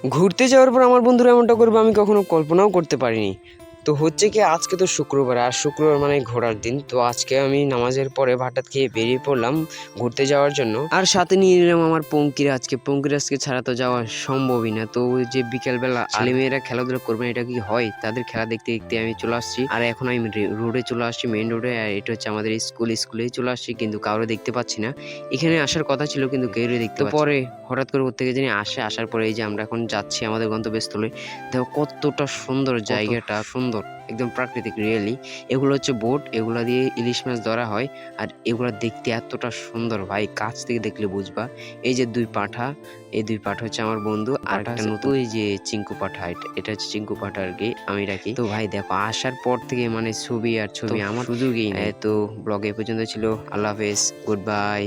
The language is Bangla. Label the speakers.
Speaker 1: ঘুরতে যাওয়ার পর আমার বন্ধুরা এমনটা করবে আমি কখনো কল্পনাও করতে পারিনি। তো হচ্ছে কি, আজকে তো শুক্রবার, আর শুক্রবার মানে ঘোরার দিন। তো আজকে আমি নামাজের পরে ভাত খেয়ে বেরিয়ে পড়লাম ঘুরতে যাওয়ার জন্য। আর সাথে নিয়ে নিলাম আমার পঙ্কিরাজকে ছাড়া তো যাওয়া সম্ভবই না। তো ওই যে বিকেলবেলা ছেলেমেয়েরা খেলাধুলা করবে, এটা কি হয়, তাদের খেলা দেখতে দেখতে আমি চলে আসছি। আর এখন আমি রোডে চলে আসছি, মেইন রোডে। আর এটা হচ্ছে আমাদের স্কুলেই চলে আসছি, কিন্তু কাউরে দেখতে পাচ্ছি না। এখানে আসার কথা ছিল কিন্তু কেউরে দেখতে পাচ্ছি না। পরে হঠাৎ করে কোত্থেকে জানি আসার পরে এই যে আমরা এখন যাচ্ছি আমাদের গন্তব্যস্থলে। দেখো কতটা সুন্দর জায়গাটা, সুন্দর একদম প্রাকৃতিক। রিয়েলি এগুলো হচ্ছে বোট, এগুলা দিয়ে ইলিশ মাছ ধরা হয়। আর এগুলা দেখতে এতটা সুন্দর ভাই, কাছ থেকে দেখলে বুঝবা। এই যে এই দুই পাঠা হচ্ছে আমার বন্ধু। আর একটা নতুন ওই যে চিঙ্কু পাঠা, এটা হচ্ছে চিঙ্কু পাঠা আর কি, আমি রাখি। তো ভাই দেখো আসার পর থেকে মানে ছবি আর ছবি, আমার সুযোগই নেই। তো ব্লগ এ পর্যন্ত ছিল। আল্লাহ হাফেজ, গুড বাই।